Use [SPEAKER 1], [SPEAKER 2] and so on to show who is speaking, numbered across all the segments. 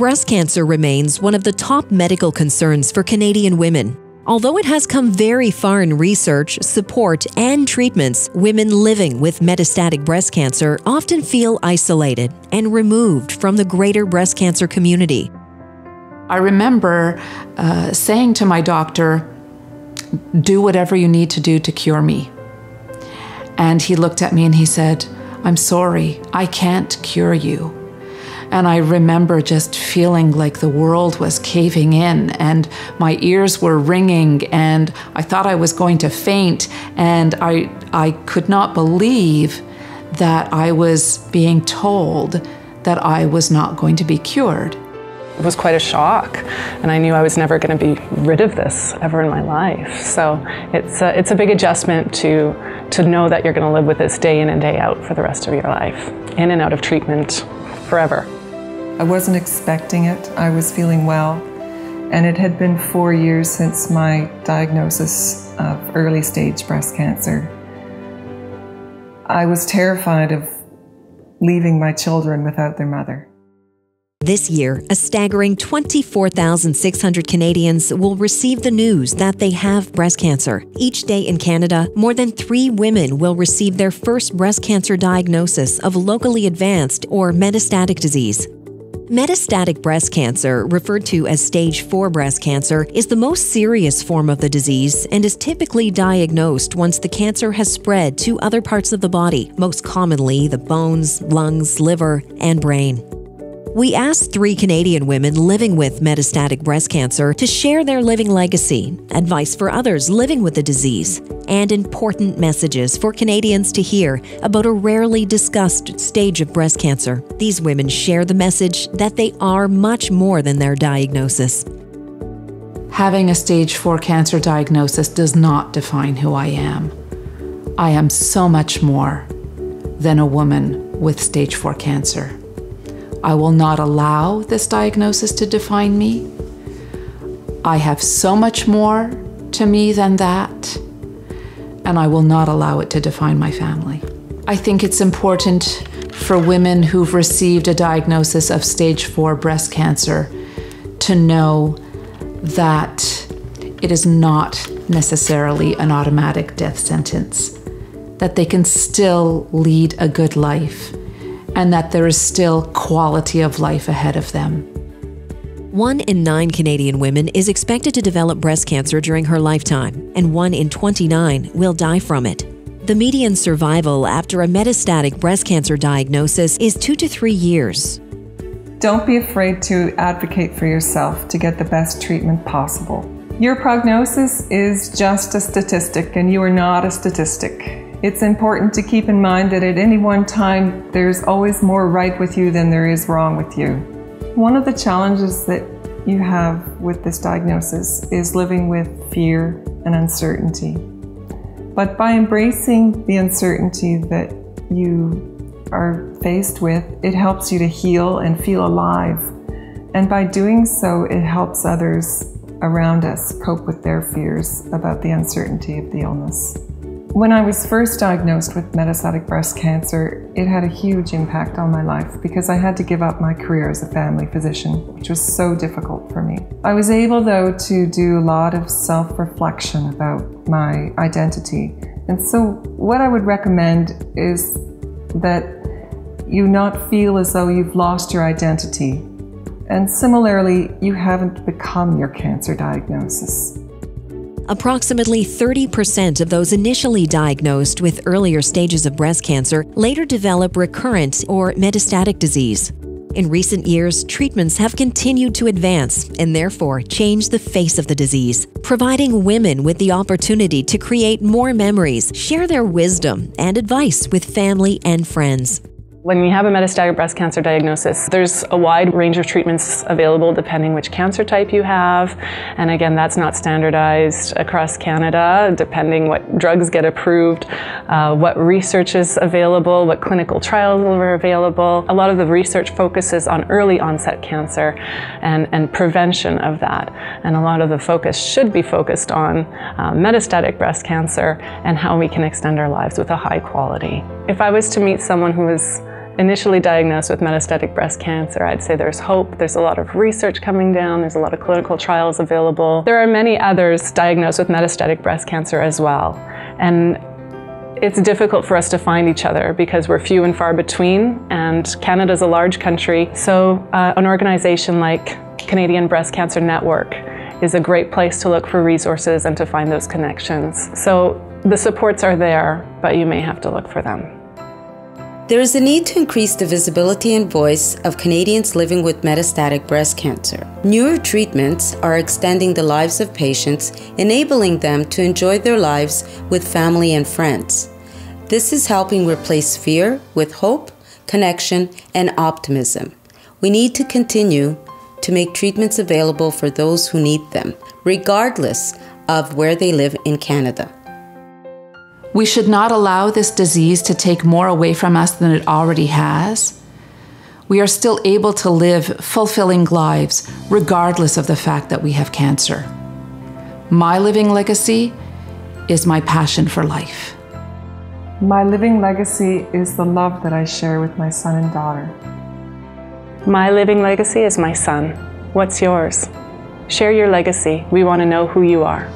[SPEAKER 1] Breast cancer remains one of the top medical concerns for Canadian women. Although it has come very far in research, support, and treatments, women living with metastatic breast cancer often feel isolated and removed from the greater breast cancer community.
[SPEAKER 2] I remember saying to my doctor, "Do whatever you need to do to cure me." And he looked at me and he said, "I'm sorry, I can't cure you." And I remember just feeling like the world was caving in and my ears were ringing and I thought I was going to faint, and I could not believe that I was being told that I was not going to be cured.
[SPEAKER 3] It was quite a shock, and I knew I was never going to be rid of this ever in my life. So it's a big adjustment to know that you're going to live with this day in and day out for the rest of your life, in and out of treatment forever.
[SPEAKER 4] I wasn't expecting it. I was feeling well, and it had been 4 years since my diagnosis of early stage breast cancer. I was terrified of leaving my children without their mother.
[SPEAKER 1] This year, a staggering 24,600 Canadians will receive the news that they have breast cancer. Each day in Canada, more than 3 women will receive their first breast cancer diagnosis of locally advanced or metastatic disease. Metastatic breast cancer, referred to as stage 4 breast cancer, is the most serious form of the disease and is typically diagnosed once the cancer has spread to other parts of the body, most commonly the bones, lungs, liver, and brain. We asked 3 Canadian women living with metastatic breast cancer to share their living legacy, advice for others living with the disease, and important messages for Canadians to hear about a rarely discussed stage of breast cancer. These women share the message that they are much more than their diagnosis.
[SPEAKER 2] Having a stage 4 cancer diagnosis does not define who I am. I am so much more than a woman with stage 4 cancer. I will not allow this diagnosis to define me. I have so much more to me than that, and I will not allow it to define my family. I think it's important for women who've received a diagnosis of stage 4 breast cancer to know that it is not necessarily an automatic death sentence, that they can still lead a good life, and that there is still quality of life ahead of them.
[SPEAKER 1] 1 in 9 Canadian women is expected to develop breast cancer during her lifetime, and 1 in 29 will die from it. The median survival after a metastatic breast cancer diagnosis is 2 to 3 years.
[SPEAKER 4] Don't be afraid to advocate for yourself to get the best treatment possible. Your prognosis is just a statistic, and you are not a statistic. It's important to keep in mind that at any one time, there's always more right with you than there is wrong with you. One of the challenges that you have with this diagnosis is living with fear and uncertainty. But by embracing the uncertainty that you are faced with, it helps you to heal and feel alive. And by doing so, it helps others around us cope with their fears about the uncertainty of the illness. When I was first diagnosed with metastatic breast cancer, it had a huge impact on my life because I had to give up my career as a family physician, which was so difficult for me. I was able, though, to do a lot of self-reflection about my identity. And so what I would recommend is that you not feel as though you've lost your identity. And similarly, you haven't become your cancer diagnosis.
[SPEAKER 1] Approximately 30% of those initially diagnosed with earlier stages of breast cancer later develop recurrent or metastatic disease. In recent years, treatments have continued to advance and therefore change the face of the disease, providing women with the opportunity to create more memories, share their wisdom and advice with family and friends.
[SPEAKER 3] When you have a metastatic breast cancer diagnosis, there's a wide range of treatments available depending which cancer type you have. And again, that's not standardized across Canada, depending what drugs get approved, what research is available, what clinical trials are available. A lot of the research focuses on early onset cancer and prevention of that. And a lot of the focus should be focused on metastatic breast cancer and how we can extend our lives with a high quality. If I was to meet someone who was initially diagnosed with metastatic breast cancer, I'd say there's hope. There's a lot of research coming down. There's a lot of clinical trials available. There are many others diagnosed with metastatic breast cancer as well. And it's difficult for us to find each other because we're few and far between, and Canada's a large country. So an organization like Canadian Breast Cancer Network is a great place to look for resources and to find those connections. So the supports are there, but you may have to look for them.
[SPEAKER 5] There is a need to increase the visibility and voice of Canadians living with metastatic breast cancer. Newer treatments are extending the lives of patients, enabling them to enjoy their lives with family and friends. This is helping replace fear with hope, connection, and optimism. We need to continue to make treatments available for those who need them, regardless of where they live in Canada.
[SPEAKER 2] We should not allow this disease to take more away from us than it already has. We are still able to live fulfilling lives, regardless of the fact that we have cancer. My living legacy is my passion for life.
[SPEAKER 4] My living legacy is the love that I share with my son and daughter.
[SPEAKER 3] My living legacy is my son. What's yours? Share your legacy. We want to know who you are.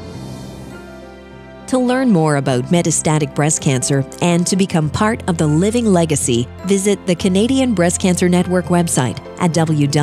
[SPEAKER 1] To learn more about metastatic breast cancer and to become part of the Living Legacy, visit the Canadian Breast Cancer Network website at www.cbcn.ca.